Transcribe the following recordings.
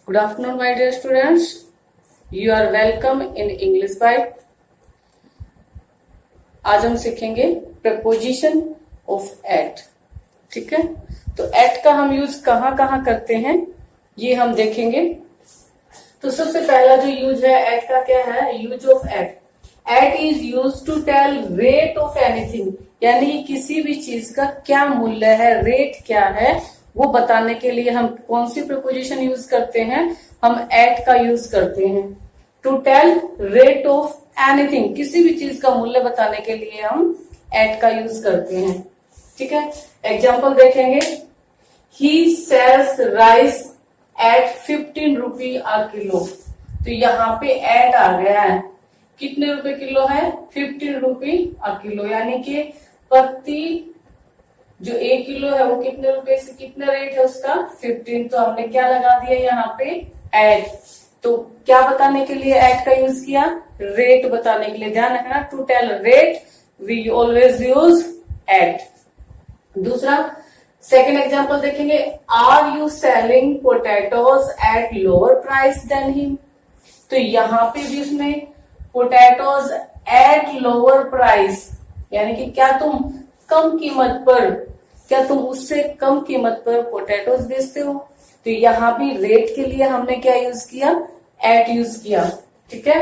Good afternoon, my dear students. You are welcome in English Byte. आज हम सीखेंगे preposition of eight. ठीक है, तो एट का हम यूज कहाँ कहाँ करते हैं ये हम देखेंगे. तो सबसे पहला जो यूज है एट का क्या है, use of at. At is use to tell rate of anything, यानी किसी भी चीज का क्या मूल्य है, रेट क्या है, वो बताने के लिए हम कौन सी प्रपोजिशन यूज करते हैं, हम एट का यूज करते हैं. To tell rate of anything, किसी भी चीज का मूल्य बताने के लिए हम एट का यूज करते हैं. ठीक है, एग्जाम्पल देखेंगे. He sells rice at 15 rupee a kilo. तो यहाँ पे एट आ गया है, कितने रुपए किलो है, 15 रुपी अ किलो, यानी कि प्रति जो 1 किलो है वो कितने रुपए से, कितना रेट है उसका 15. तो हमने क्या लगा दिया यहाँ पे, एट. तो क्या बताने के लिए एट का यूज किया, रेट बताने के लिए. ध्यान रखना, to tell rate we always use at. दूसरा सेकेंड एग्जांपल देखेंगे. Are you selling potatoes at lower price than him. तो यहाँ पे भी उसने पोटैटोज एट लोअर प्राइस, यानी कि क्या तुम कम कीमत पर, क्या तुम उससे कम कीमत पर पोटैटोज बेचते हो. तो यहाँ भी रेट के लिए हमने क्या यूज किया, एट यूज किया. ठीक है,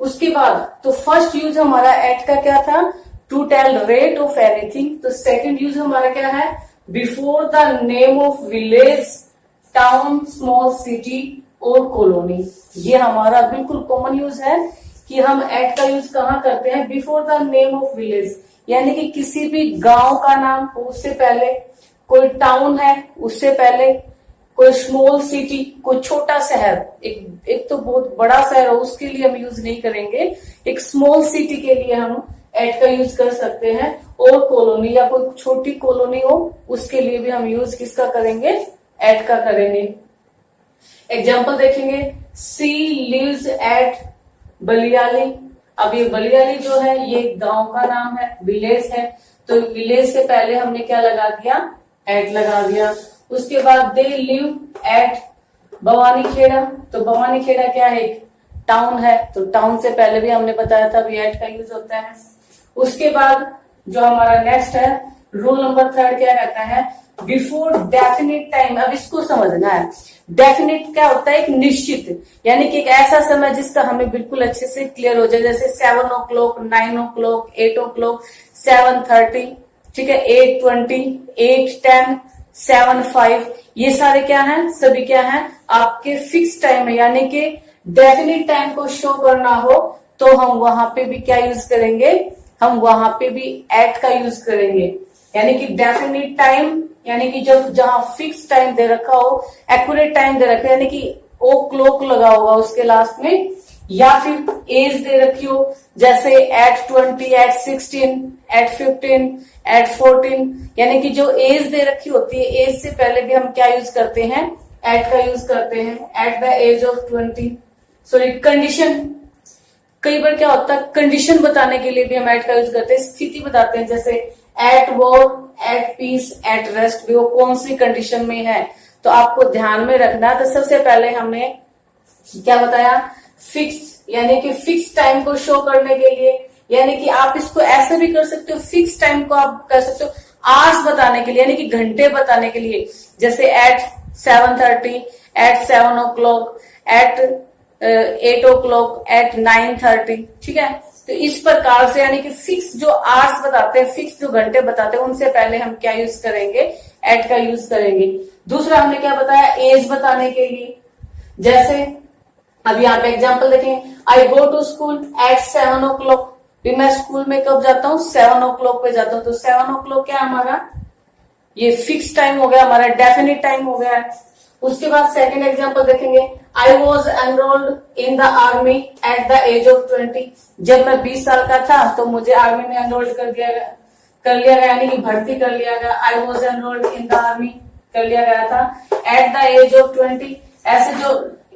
उसके बाद तो फर्स्ट यूज हमारा एट का क्या था, to tell rate of anything. तो सेकंड यूज हमारा क्या है, before the name of village, town, small city और कॉलोनी. ये हमारा बिल्कुल कॉमन यूज है कि हम एट का यूज कहाँ करते हैं, before the name of village, यानी कि किसी भी गांव का नाम हो उससे पहले, कोई टाउन है उससे पहले, कोई स्मॉल सिटी, कोई छोटा शहर, एक तो बहुत बड़ा शहर हो उसके लिए हम यूज नहीं करेंगे, एक स्मॉल सिटी के लिए हम एट का यूज कर सकते हैं. और कॉलोनी या कोई छोटी कॉलोनी हो उसके लिए भी हम यूज किसका करेंगे, एट का करेंगे. एग्जाम्पल देखेंगे. She lives at Baliyali. अब ये बलियाली जो है ये गांव का नाम है, विलेज है, तो विलेज से पहले हमने क्या लगा दिया, एट लगा दिया. उसके बाद they live at Bhawani Kheda. तो भवानी खेड़ा क्या है, एक टाउन है, तो टाउन से पहले भी हमने बताया था भी एट का यूज होता है. उसके बाद जो हमारा नेक्स्ट है, रूल नंबर 3 क्या कहता है, बिफोर डेफिनिट टाइम. अब इसको समझना है, डेफिनिट क्या होता है, एक निश्चित, यानी कि एक ऐसा समय जिसका हमें बिल्कुल अच्छे से क्लियर हो जाए, जैसे 7 o'clock, 9 o'clock, 8 o'clock, 7:30, ठीक है, 8:20, 8:10, 7:05. ये सारे क्या हैं, सभी क्या हैं, आपके फिक्स टाइम है. यानी कि डेफिनिट टाइम को शो करना हो तो हम वहां पे भी क्या यूज करेंगे, हम वहां पे भी एट का यूज करेंगे. यानी कि डेफिनिट टाइम, यानी कि जब जहां फिक्स टाइम दे रखा हो, एक्यूरेट टाइम दे रखा है, यानी कि ओ क्लॉक लगा होगा उसके लास्ट में, या फिर एज दे रखी हो, जैसे एट 20, एट 16, एट 15, एट 14, यानी कि जो एज दे रखी होती है, एज से पहले भी हम क्या यूज करते हैं, एट का यूज करते हैं. At the age of 20, sorry condition. कई बार क्या होता है, कंडीशन बताने के लिए भी हम एट का यूज करते हैं, स्थिति बताते हैं, जैसे at war, at peace, at rest, भी वो कौन सी कंडीशन में है. तो आपको ध्यान में रखना. तो सबसे पहले हमने क्या बताया, फिक्स, यानी कि फिक्स टाइम को शो करने के लिए, यानी कि आप इसको ऐसे भी कर सकते हो, फिक्स टाइम को आप कर सकते हो आवर्स बताने के लिए, यानी कि घंटे बताने के लिए, जैसे eight 7:30, eight 7 o'clock, eight 8 o'clock, eight 9:30. ठीक है, तो इस प्रकार से यानी कि फिक्स जो आवर्स बताते हैं, फिक्स जो घंटे बताते हैं, उनसे पहले हम क्या यूज करेंगे, एट का यूज करेंगे. दूसरा हमने क्या बताया, एज बताने के लिए, जैसे अब यहाँ पे एग्जांपल देखें. I go to school at 7 o'clock. भी मैं स्कूल में कब जाता हूँ, 7 o'clock पे जाता हूँ. तो 7 o'clock क्या हमारा, ये फिक्स टाइम हो गया, हमारा डेफिनिट टाइम हो गया है. उसके बाद सेकंड एग्जांपल देखेंगे. I was enrolled in the army at the age of 20. जब मैं 20 साल का था तो मुझे आर्मी में एनरोल्ड कर लिया गया, यानी कि भर्ती कर लिया गया. आई was enrolled in the army कर लिया गया था. एट द एज ऑफ 20, ऐसे जो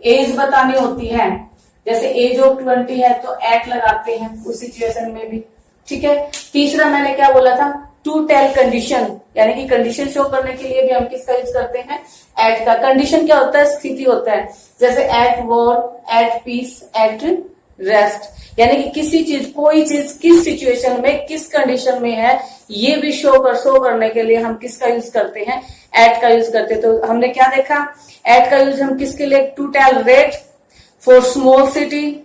एज बतानी होती है, जैसे एज ऑफ 20 है तो एट लगाते हैं उस सिचुएशन में भी. ठीक है। तीसरा मैंने क्या बोला था, टू टेल कंडीशन, यानी कि कंडीशन शो करने के लिए भी हम किसका यूज करते हैं, एट का। कंडीशन क्या होता है, स्थिति होता है, जैसे at war, at peace, at rest, यानी कि किसी चीज, कोई चीज किस सिचुएशन में, किस कंडीशन में है, ये भी शो करने के लिए हम किसका यूज करते हैं, एट का यूज करते हैं। तो हमने क्या देखा, एट का यूज हम किसके लिए, to tell rate for small city,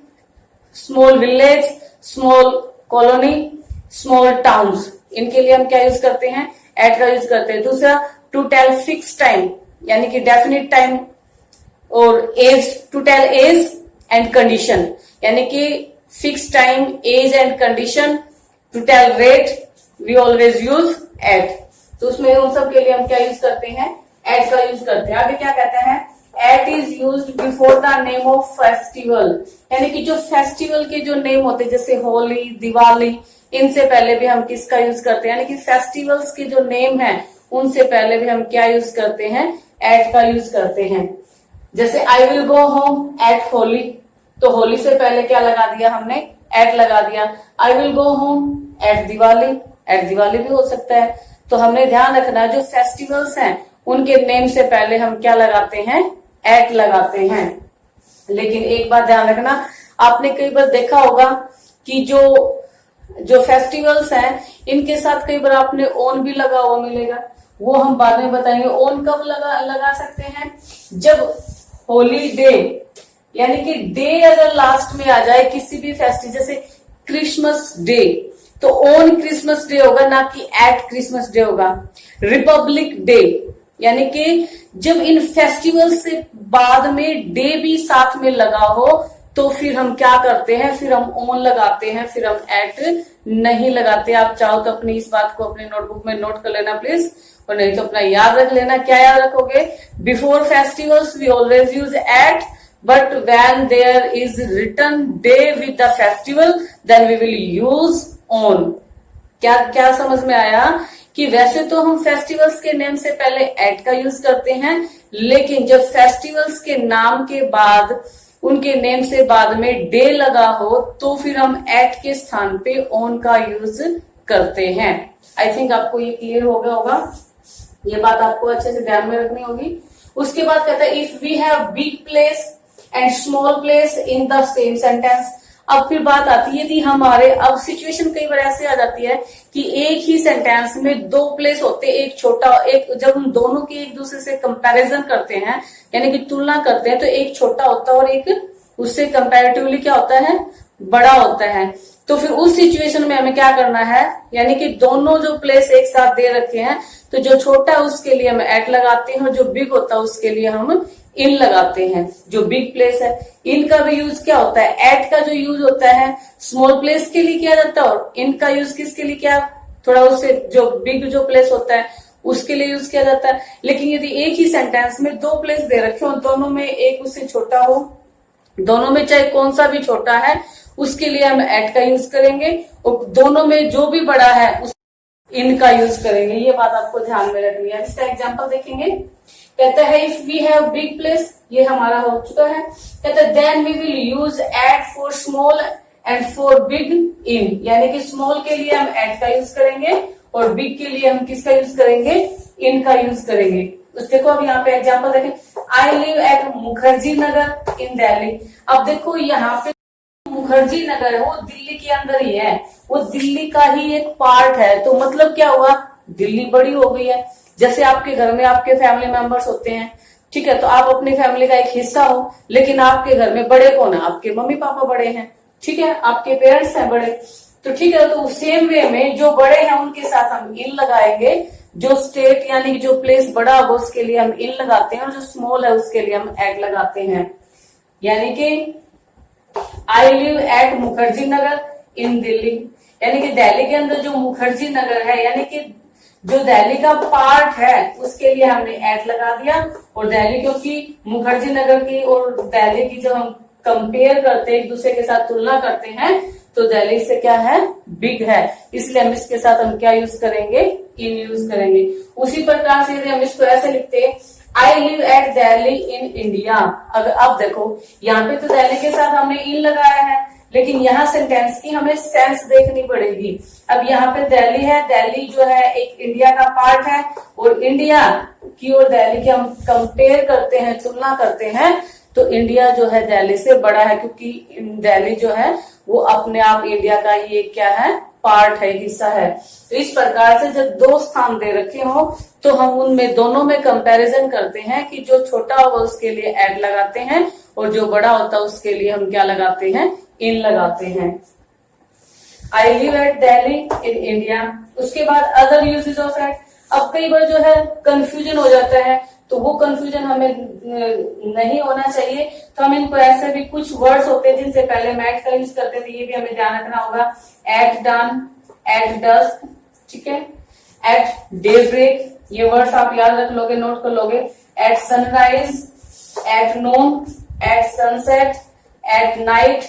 small village, small colony, small towns, इनके लिए हम क्या यूज करते हैं, एट का यूज करते हैं। दूसरा टू टेल फिक्स टाइम, यानी कि डेफिनेट टाइम, और age, to tell age and condition, यानी कि fix time, age and condition. To tell rate we always use at. तो उसमें उन सब के लिए हम क्या यूज करते हैं, एट का यूज करते हैं। आगे क्या कहते हैं, at is use before the name of festival, यानी कि जो फेस्टिवल के जो नेम होते हैं, जैसे होली, दिवाली, इनसे पहले भी हम किसका यूज करते हैं, यानी कि फेस्टिवल्स के जो नेम है उनसे पहले भी हम क्या यूज करते हैं, एट का यूज करते हैं। जैसे आई will go home eight Holi, तो होली से पहले क्या लगा दिया हमने, एट लगा दिया। I will go home at Diwali, at Diwali भी हो सकता है। तो हमने ध्यान रखना, जो फेस्टिवल्स हैं उनके नेम से पहले हम क्या लगाते हैं, एट लगाते हैं। लेकिन एक बात ध्यान रखना, आपने कई बार देखा होगा कि जो फेस्टिवल्स हैं इनके साथ कई बार आपने ओन भी लगा हुआ मिलेगा, वो हम बाद में बताएंगे। ओन कब लगा सकते हैं, जब होली डे, यानी कि डे अगर लास्ट में आ जाए किसी भी फेस्टिवल, जैसे क्रिसमस डे, तो ओन क्रिसमस डे होगा, ना कि एट क्रिसमस डे होगा। रिपब्लिक डे, यानी कि जब इन फेस्टिवल से बाद में डे भी साथ में लगा हो तो फिर हम क्या करते हैं, फिर हम ओन लगाते हैं, फिर हम एट नहीं लगाते। आप चाहो तो अपनी इस बात को अपनी नोटबुक में नोट कर लेना प्लीज, और नहीं तो अपना याद रख लेना। क्या याद रखोगे, before festivals we always use at, but when there is written day with the festival then we will use on. क्या क्या समझ में आया कि वैसे तो हम फेस्टिवल्स के नेम से पहले एट का यूज करते हैं, लेकिन जब फेस्टिवल्स के नाम के बाद उनके नेम से बाद में डे लगा हो तो फिर हम एट के स्थान पे ऑन का यूज करते हैं। आई थिंक आपको ये क्लियर हो गया होगा, ये बात आपको अच्छे से ध्यान में रखनी होगी। उसके बाद कहता है if we have big place and small place in the same sentence. अब फिर बात आती है कि हमारे, अब सिचुएशन कई बार ऐसे आ जाती है कि एक ही सेंटेंस में दो प्लेस होते, एक छोटा, एक, जब हम दोनों की एक दूसरे से कंपैरिजन करते हैं, यानी कि तुलना करते हैं, तो एक छोटा होता है और एक उससे कंपैरेटिवली क्या होता है, बड़ा होता है। तो फिर उस सिचुएशन में हमें क्या करना है, यानी कि दोनों जो प्लेस एक साथ दे रखे हैं, तो जो छोटा है उसके लिए हम एट लगाते हैं और जो बिग होता है उसके लिए हम इन लगाते हैं। जो बिग प्लेस है, इन का भी यूज क्या होता है, एट का जो यूज होता है स्मॉल प्लेस के लिए किया जाता है, और इन का यूज किसके लिए किया, थोड़ा उससे जो बिग जो प्लेस होता है उसके लिए यूज किया जाता है। लेकिन यदि एक ही सेंटेंस में दो प्लेस दे रखे हो, दोनों में एक उससे छोटा हो, दोनों में चाहे कौन सा भी छोटा है, उसके लिए हम एट का यूज करेंगे, और दोनों में जो भी बड़ा है उस इनका यूज करेंगे। ये बात आपको ध्यान में रखनी है। इसका एग्जांपल देखेंगे, कहता है if we have big place, ये हमारा हो चुका है। कहता है then we will use at for small and for big in, यानी कि स्मॉल के लिए हम एट का यूज करेंगे और बिग के लिए हम किसका यूज करेंगे, इन का यूज करेंगे। तो देखो अब यहाँ पे एग्जांपल देखें, I live at Mukherjee Nagar इन दिल्ली। अब देखो यहाँ पे मुखर्जी नगर है वो दिल्ली के अंदर ही है, वो दिल्ली का ही एक पार्ट है। तो मतलब क्या हुआ, दिल्ली बड़ी हो गई है। जैसे आपके घर में आपके फैमिली मेंबर्स होते हैं, ठीक है, तो आप अपनी फैमिली का एक हिस्सा हो, लेकिन आपके घर में बड़े कौन है, आपके मम्मी पापा बड़े हैं, ठीक है, आपके पेरेंट्स हैं बड़े, तो ठीक है, तो सेम वे में जो बड़े हैं उनके साथ हम इन लगाएंगे। जो स्टेट यानी जो प्लेस बड़ा होगा उसके लिए हम इन लगाते हैं, और जो स्मॉल है उसके लिए हम एट लगाते हैं। यानी कि I live at Mukherjee Nagar इन दिल्ली, यानी कि दिल्ली के अंदर जो मुखर्जी नगर है, यानी कि जो दिल्ली का पार्ट है उसके लिए हमने एट लगा दिया। और दिल्ली, क्योंकि मुखर्जी नगर की और दिल्ली की जब हम कंपेयर करते हैं, एक दूसरे के साथ तुलना करते हैं, तो दिल्ली से क्या है, बिग है, इसलिए हम इसके साथ हम क्या यूज करेंगे, इन यूज करेंगे। उसी प्रकार से यदि हम इसको ऐसे लिखते हैं, I live at Delhi in India. अब देखो यहाँ पे तो दिल्ली के साथ हमने इन लगाया है, लेकिन यहाँ सेंटेंस की हमें सेंस देखनी पड़ेगी। अब यहाँ पे दिल्ली है, दिल्ली जो है एक इंडिया का पार्ट है, और इंडिया की और दिल्ली की हम कंपेयर करते हैं, तुलना करते हैं, तो इंडिया जो है दिल्ली से बड़ा है, क्योंकि दिल्ली जो है वो अपने आप इंडिया का ये क्या है, पार्ट है, हिस्सा है। तो इस प्रकार से जब दो स्थान दे रखे हो तो हम उनमें दोनों में कंपैरिजन करते हैं कि जो छोटा होगा उसके लिए एट लगाते हैं, और जो बड़ा होता है उसके लिए हम क्या लगाते हैं, इन लगाते हैं। I live at Delhi in India. उसके बाद अदर यूजेज ऑफ एट। अब कई बार जो है कंफ्यूजन हो जाता है, तो वो कंफ्यूजन हमें नहीं होना चाहिए, तो हम इनको ऐसे भी कुछ वर्ड्स होते हैं जिनसे पहले हम एट का यूज करते थे, ये भी हमें ध्यान रखना होगा। एट डन, एट डस्क, ठीक है, एट डे ब्रेक, ये वर्ड्स आप याद रख लोगे, नोट कर लोगे। At sunrise, at noon, at sunset, at night,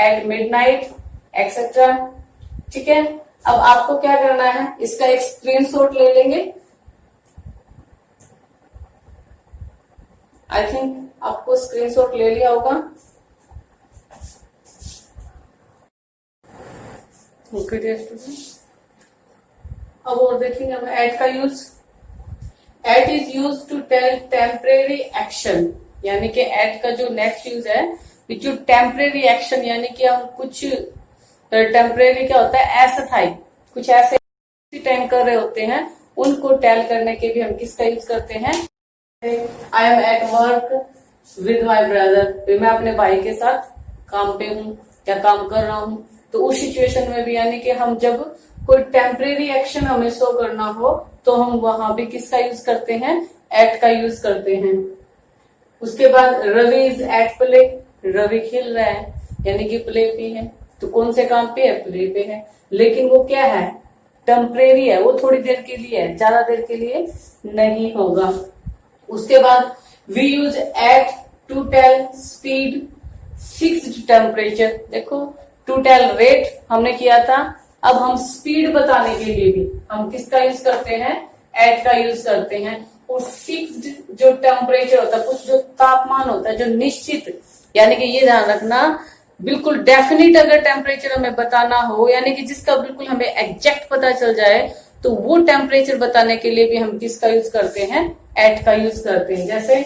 at midnight, etcetera, ठीक है। अब आपको क्या करना है, इसका एक स्क्रीनशॉट ले लेंगे। आई थिंक आपको स्क्रीनशॉट ले लिया होगा। ओके डियर स्टूडेंट्स, अब और देखेंगे हम एट का use. At is use to tell temporary action, यानी कि एट का जो नेक्स्ट यूज है, जो टेम्परेरी एक्शन, यानी कि हम कुछ टेम्परेरी क्या होता है, अस्थायी, कुछ ऐसे टाइम कर रहे होते हैं, उनको टेल करने के भी हम किसका यूज करते हैं। I am at work with my brother, मैं अपने भाई के साथ काम पे हूँ या काम कर रहा हूँ। तो उस सिचुएशन में भी, यानी कि हम जब कोई टेम्परेरी एक्शन हमें शो करना हो तो हम वहां भी किसका यूज करते हैं, एट का यूज करते हैं। उसके बाद Ravi is at play, Ravi खेल रहा है, यानी कि प्ले पे है, तो कौन से काम पे है, प्ले पे है, लेकिन वो क्या है, टेम्परेरी है, वो थोड़ी देर के लिए है, ज्यादा देर के लिए नहीं होगा। उसके बाद we use at to tell speed, fixed temperature, देखो टू टेल रेट हमने किया था, अब हम स्पीड बताने के लिए भी हम किसका यूज करते हैं, एट का यूज करते हैं। और फिक्स्ड जो टेम्परेचर होता है, कुछ जो तापमान होता है जो निश्चित, यानी कि ये ध्यान रखना, बिल्कुल डेफिनिट अगर टेम्परेचर हमें बताना हो, यानी कि जिसका बिल्कुल हमें एग्जैक्ट पता चल जाए, तो वो टेम्परेचर बताने के लिए भी हम किसका यूज करते हैं, एट का यूज करते हैं। जैसे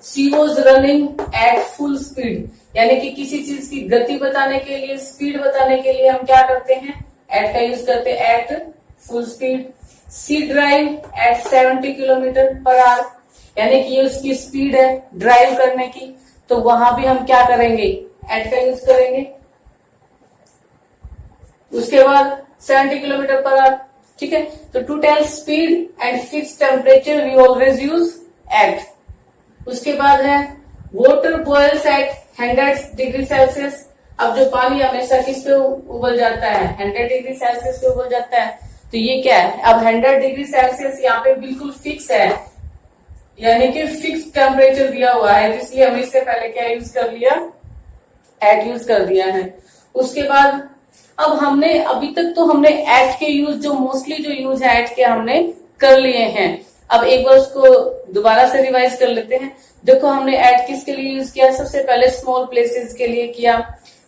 she was running at full speed, यानी कि किसी चीज की गति बताने के लिए, स्पीड बताने के लिए हम क्या करते हैं, एट का यूज करते हैं, at full speed. See drive at 70 kilometre per hour, यानी कि ये उसकी स्पीड है ड्राइव करने की, तो वहां भी हम क्या करेंगे, एट का यूज करेंगे। उसके बाद 70 किलोमीटर पर आवर, ठीक है। तो to tell speed and fix temperature we always use at. उसके बाद है water boils at 100 degree Celsius. अब जो पानी हमेशा किस पे उबल जाता है, 100 डिग्री सेल्सियस पे उबल जाता है, तो ये क्या है, अब 100 डिग्री सेल्सियस यहाँ पे बिल्कुल फिक्स है, यानी कि फिक्स टेम्परेचर दिया हुआ है, इसलिए हम इससे पहले क्या यूज कर लिया, एट यूज कर दिया है। उसके बाद अब हमने अभी तक तो हमने एट के यूज, जो मोस्टली जो यूज है एट के, हमने कर लिए हैं। अब एक बार उसको दोबारा से रिवाइज कर लेते हैं। देखो हमने एट किसके लिए यूज किया, सबसे पहले स्मॉल प्लेसेस के लिए किया,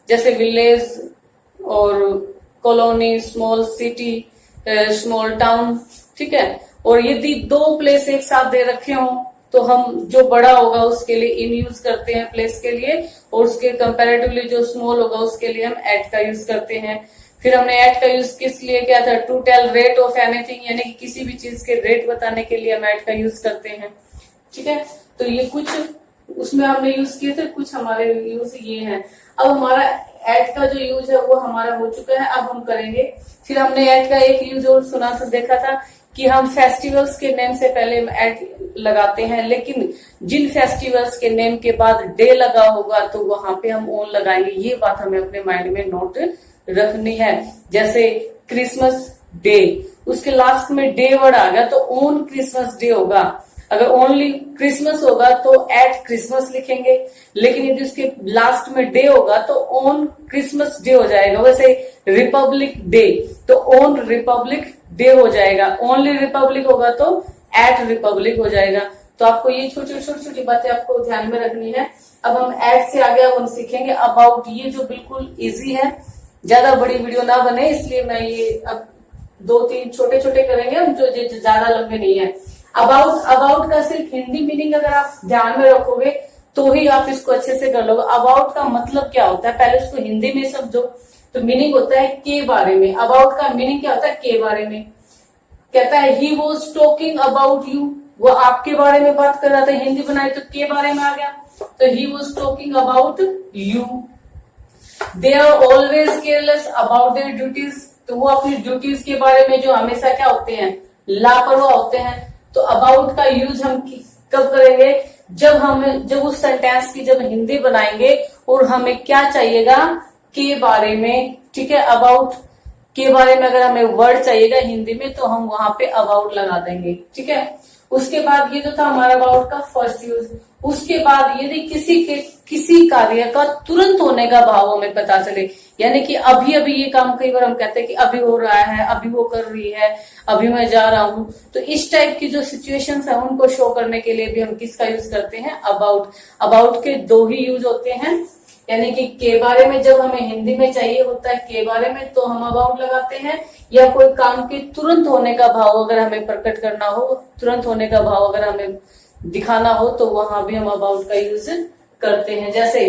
जैसे विलेज और colony, small city, small town, ठीक है। और यदि दो प्लेस एक साथ दे रखे हों तो हम जो बड़ा होगा उसके लिए इन यूज करते हैं प्लेस के लिए, और उसके कंपैरेटिवली जो स्मॉल होगा उसके लिए हम एट का यूज करते हैं। फिर हमने एट का यूज किस लिए किया था, to tell rate of anything, यानी कि किसी भी चीज के रेट बताने के लिए हम एट का यूज करते हैं, ठीक है। तो ये कुछ उसमें हमने यूज किए थे, कुछ हमारे यूज ये हैं। अब हमारा एट का जो यूज है वो हमारा हो चुका है, अब हम करेंगे। फिर हमने एट का एक यूज और सुना था, देखा था कि हम फेस्टिवल्स के नेम से पहले एट लगाते हैं, लेकिन जिन फेस्टिवल्स के नेम के बाद डे लगा होगा तो वहां पे हम ऑन लगाएंगे। ये बात हमें अपने माइंड में नोट रखनी है। जैसे क्रिसमस डे, उसके लास्ट में डे वर्ड आ गया तो ऑन क्रिसमस डे होगा। अगर ओनली क्रिसमस होगा तो एट क्रिसमस लिखेंगे, लेकिन यदि उसके लास्ट में डे होगा तो ऑन क्रिसमस डे हो जाएगा। वैसे रिपब्लिक डे तो ऑन रिपब्लिक डे हो जाएगा, ओनली रिपब्लिक होगा तो एट रिपब्लिक हो जाएगा। तो आपको ये छोटी छोटी बातें आपको ध्यान में रखनी है। अब हम एट से आगे अब हम सीखेंगे अबाउट, ये जो बिल्कुल इजी है, ज्यादा बड़ी वीडियो ना बने इसलिए मैं ये अब 2-3 छोटे छोटे करेंगे हम, जो ज्यादा लंबे नहीं है। अबाउट, अबाउट का सिर्फ हिंदी मीनिंग अगर आप ध्यान में रखोगे तो ही आप इसको अच्छे से कर लोगे। अबाउट का मतलब क्या होता है, पहले उसको हिंदी में समझो। तो मीनिंग होता है के बारे में। अबाउट का मीनिंग क्या होता है, के बारे में। कहता है ही वॉज टॉकिंग अबाउट यू, वो आपके बारे में बात कर रहा था, हिंदी बनाई तो के बारे में आ गया, तो he was talking about you. They are always careless about their duties, तो वो अपनी ड्यूटीज के बारे में जो हमेशा क्या होते हैं, लापरवाह होते हैं। तो अबाउट का यूज हम कब करेंगे, जब उस सेंटेंस की जब हिंदी बनाएंगे और हमें क्या चाहिएगा, के बारे में। ठीक है, अबाउट के बारे में अगर हमें वर्ड चाहिएगा हिंदी में तो हम वहां पे अबाउट लगा देंगे। ठीक है, उसके बाद ये जो था हमारा अबाउट का फर्स्ट यूज। उसके बाद यदि किसी कार्य का तुरंत होने का भाव हमें पता चले, यानी कि अभी अभी ये काम, कई बार हम कहते हैं कि अभी हो रहा है, अभी वो कर रही है, अभी मैं जा रहा हूं, तो इस टाइप की जो सिचुएशंस है उनको शो करने के लिए भी हम किसका यूज करते हैं, अबाउट। अबाउट के 2 ही यूज होते हैं, यानी कि के बारे में जब हमें हिंदी में चाहिए होता है के बारे में तो हम अबाउट लगाते हैं, या कोई काम के तुरंत होने का भाव अगर हमें प्रकट करना हो, तुरंत होने का भाव अगर हमें दिखाना हो तो वहां भी हम अबाउट का यूज करते हैं। जैसे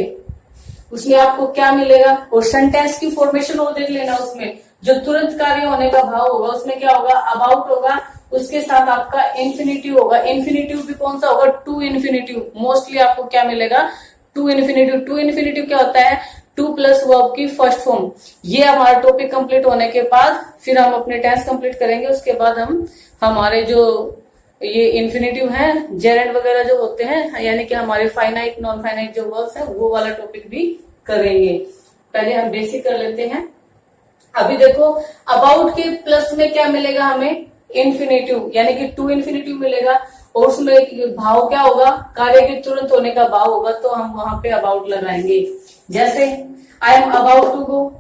उसमें आपको क्या मिलेगा, और सेंटेंस की फॉर्मेशन वो देख लेना, उसमें जो तुरंत कार्य होने का भाव होगा उसमें क्या होगा, अबाउट होगा, उसके साथ आपका इन्फिनिटिव होगा। इन्फिनिटिव भी कौन सा होगा, टू इन्फिनिटिव। मोस्टली आपको क्या मिलेगा, टू इन्फिनिटिव। टू इन्फिनिटिव क्या होता है, टू प्लस वर्ब की फर्स्ट फॉर्म। ये हमारा टॉपिक कंप्लीट होने के बाद फिर हम अपने टेंस कंप्लीट करेंगे, उसके बाद हम हमारे जो ये इन्फिनिटिव है, जेरेंड वगैरह जो होते हैं, यानी कि हमारे फाइनाइट नॉन फाइनाइट जो वर्ब्स है वो वाला टॉपिक भी करेंगे। पहले हम बेसिक कर लेते हैं। अभी देखो अबाउट के प्लस में क्या मिलेगा हमें, इन्फिनिटिव, यानी कि टू इन्फिनिटिव मिलेगा, और उसमें भाव क्या होगा, कार्य के तुरंत होने का भाव होगा, तो हम वहां पे अबाउट लगाएंगे। जैसे I am about to go,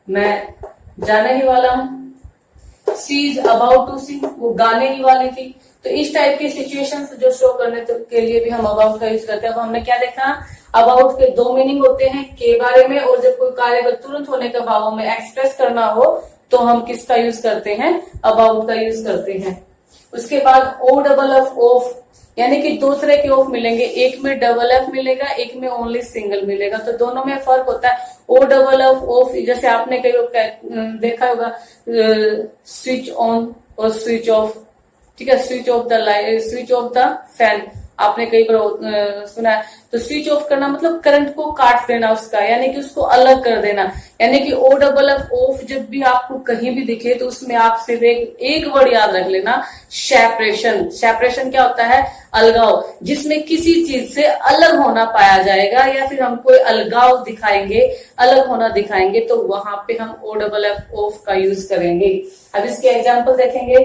मैं जाने ही वाला हूं। She is about to see, वो गाने ही वाली थी। तो इस टाइप की सिचुएशंस जो शो करने के लिए भी हम अबाउट का यूज करते हैं। अब हमने क्या देखा, अबाउट के 2 मीनिंग होते हैं, के बारे में, और जब कोई कार्य का तुरंत होने का भाव हमें एक्सप्रेस करना हो तो हम किसका यूज करते हैं, अबाउट का यूज करते हैं। उसके बाद ओ डबल एफ ऑफ, यानी कि 2 तरह के ऑफ मिलेंगे, एक में डबल एफ मिलेगा, एक में ओनली सिंगल मिलेगा, तो दोनों में फर्क होता है। ओ डबल एफ ऑफ, जैसे आपने कई देखा होगा स्विच ऑन और स्विच ऑफ। ठीक है, switch off the light, switch off the fan, आपने कई बार सुना है। तो स्विच ऑफ करना मतलब करंट को काट देना उसका, यानी कि उसको अलग कर देना। यानी कि ओ डबल एफ ऑफ जब भी आपको कहीं भी दिखे तो उसमें आप सिर्फ एक वर्ड याद रख लेना, सेपरेशन। सेपरेशन क्या होता है, अलगाव, जिसमें किसी चीज से अलग होना पाया जाएगा, या फिर हम कोई अलगाव दिखाएंगे, अलग होना दिखाएंगे, तो वहां पे हम ओ डबल एफ ऑफ का यूज करेंगे। अब इसके एग्जाम्पल देखेंगे।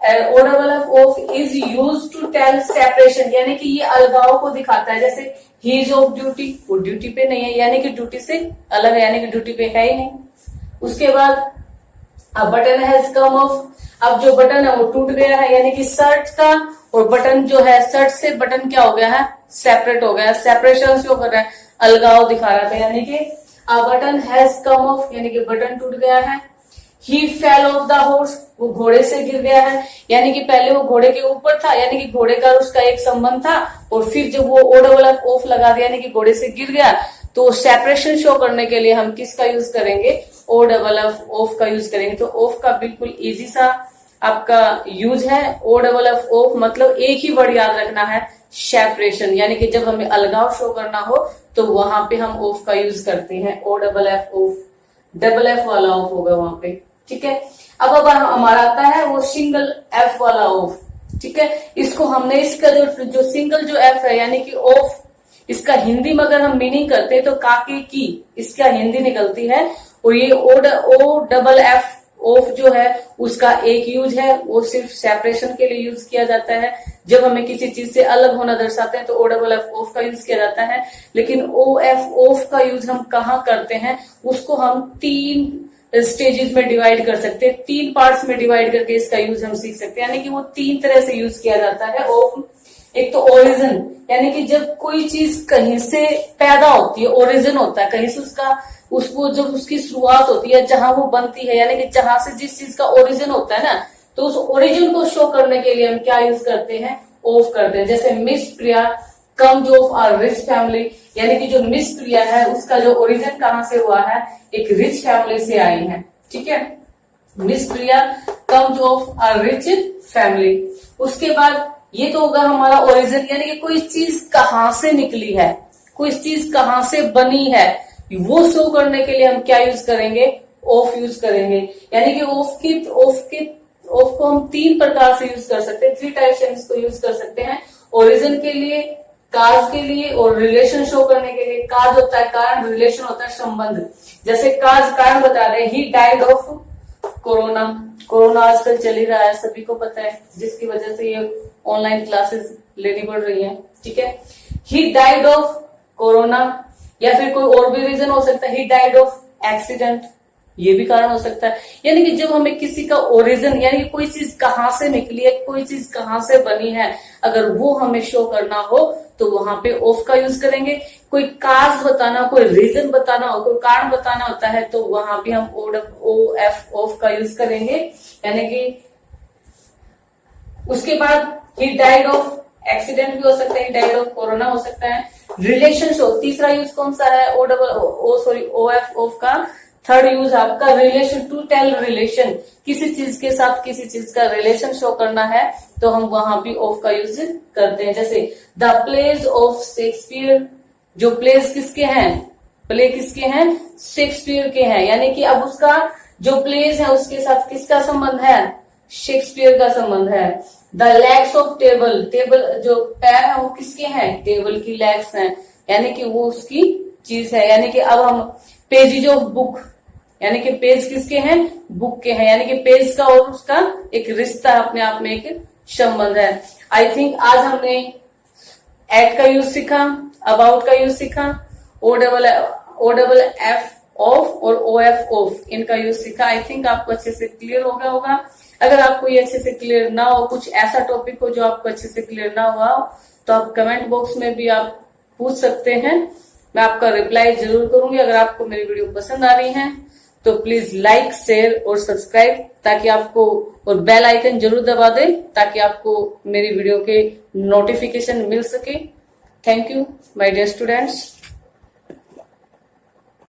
O double F off is use to tell separation, यानी कि ये अलगाव को दिखाता है। जैसे ही इज ऑफ ड्यूटी, वो ड्यूटी पे नहीं है, यानी कि ड्यूटी से अलग है, यानी कि ड्यूटी पे है ही नहीं। उसके बाद a button has come of, अब जो बटन है वो टूट गया है, यानी कि शर्ट का और बटन जो है, शर्ट से बटन क्या हो गया है, सेपरेट हो गया है। सेपरेशन शो कर रहा है, अलगाव दिखा रहा था, यानी कि a button has come of, यानी कि बटन टूट गया है। He fell off the horse, वो घोड़े से गिर गया है, यानी कि पहले वो घोड़े के ऊपर था, यानी कि घोड़े का उसका एक संबंध था, और फिर जब वो ओ डबल एफ ऑफ लगा दिया, यानी कि घोड़े से गिर गया, तो सेपरेशन शो करने के लिए हम किसका यूज करेंगे, ओ डबल एफ ऑफ का यूज करेंगे। तो ऑफ का बिल्कुल इजी सा आपका यूज है। ओ डबल एफ ऑफ मतलब एक ही वर्ड याद रखना है, सेपरेशन, यानी कि जब हमें अलगाव शो करना हो तो वहां पे हम ऑफ का यूज करते हैं। O double F off, double F वाला ऑफ होगा वहां पे। ठीक है, अब हमारा आता है वो सिंगल एफ वाला ऑफ। ठीक है, इसको हमने इसका जो सिंगल जो एफ है, यानी कि ऑफ, इसका हिंदी में अगर हम मीनिंग करते हैं तो काके की, इसका हिंदी निकलती है। और ये ओ डबल एफ ऑफ जो है उसका एक यूज है, वो सिर्फ सेपरेशन के लिए यूज किया जाता है। जब हमें किसी चीज से अलग होना दर्शाते हैं तो ओ डबल एफ ऑफ का यूज किया जाता है। लेकिन ओ एफ ऑफ का यूज हम कहाँ करते हैं, उसको हम 3 स्टेजेस में डिवाइड कर सकते हैं, 3 पार्ट्स में डिवाइड करके इसका यूज हम सीख सकते हैं, यानी कि वो 3 तरह से यूज किया जाता है ऑफ। एक तो ओरिजिन, यानी कि जब कोई चीज कहीं से पैदा होती है, ओरिजिन होता है कहीं से, उसको जब उसकी शुरुआत होती है, जहां वो बनती है, यानी कि जहां से जिस चीज का ओरिजिन होता है ना, तो उस ओरिजिन को शो करने के लिए हम क्या यूज करते हैं, ऑफ करते हैं। जैसे miss Priya comes of a rich family, यानी कि जो मिस प्रिया है उसका जो ओरिजिन कहां से हुआ है, एक रिच फैमिली से आई है। ठीक है, miss Priya comes of a rich family. उसके बाद ये तो होगा हमारा ओरिजिन, यानी कि कोई चीज कहां से निकली है, कोई चीज कहां से बनी है, वो शो करने के लिए हम क्या यूज करेंगे, ऑफ यूज करेंगे। यानी कि ऑफ को हम 3 प्रकार से यूज कर सकते हैं, 3 टाइप से इसको यूज कर सकते हैं। ओरिजिन के लिए, काज के लिए और रिलेशन शो करने के लिए। काज होता है कारण, रिलेशन होता है संबंध। जैसे काज कारण बता रहे, he died of corona. Corona आजकल चल ही रहा है, सभी को पता है, जिसकी वजह से ये ऑनलाइन क्लासेस लेनी पड़ रही हैं। ठीक है, ही डाइड ऑफ कोरोना, या फिर कोई और भी रीजन हो सकता है, ही डाइड ऑफ एक्सीडेंट, ये भी कारण हो सकता है। यानी कि जब हमें किसी का ओरिजिन, यानी कि कोई चीज कहां से निकली है, कोई चीज कहां से बनी है, अगर वो हमें शो करना हो तो वहां पे ऑफ का यूज करेंगे। कोई काज बताना, कोई रीजन बताना हो, कोई कारण बताना होता है, तो वहां भी हम OF ऑफ का यूज करेंगे। यानी कि उसके बाद ही डाइड ऑफ एक्सीडेंट भी हो सकता है, ही डाइड ऑफ कोरोना हो सकता है। रिलेशन शो, तीसरा यूज कौन सा है, OF ऑफ का थर्ड यूज आपका रिलेशन, टू टेल रिलेशन, किसी चीज के साथ किसी चीज का रिलेशन शो करना है तो हम वहां भी ऑफ का यूज करते हैं। जैसे द प्लेज ऑफ शेक्सपियर, जो प्लेज किसके हैं, प्ले किसके हैं, शेक्सपियर के हैं। यानी कि अब उसका जो प्लेज है उसके साथ किसका संबंध है, शेक्सपियर का संबंध है। The legs of table, table जो पैर है वो किसके हैं, टेबल की लेग्स हैं, यानी कि वो उसकी चीज है। यानी कि अब हम पेजेज ऑफ बुक, यानी कि पेज किसके हैं, बुक के हैं, यानी कि पेज का और उसका एक रिश्ता अपने आप में एक संबंध है। आई थिंक आज हमने एट का यूज सीखा, अबाउट का यूज सीखा, OFF ऑफ और OF ऑफ, इनका यूज सीखा। आई थिंक आपको अच्छे से क्लियर हो गया होगा। अगर आपको ये अच्छे से क्लियर ना हो, कुछ ऐसा टॉपिक हो जो आपको अच्छे से क्लियर ना हुआ हो, तो आप कमेंट बॉक्स में भी आप पूछ सकते हैं, मैं आपका रिप्लाई जरूर करूंगी। अगर आपको मेरी वीडियो पसंद आ रही है तो प्लीज लाइक, शेयर और सब्सक्राइब, ताकि आपको, और बेल आइकन जरूर दबा दें ताकि आपको मेरी वीडियो के नोटिफिकेशन मिल सके। Thank you my dear students.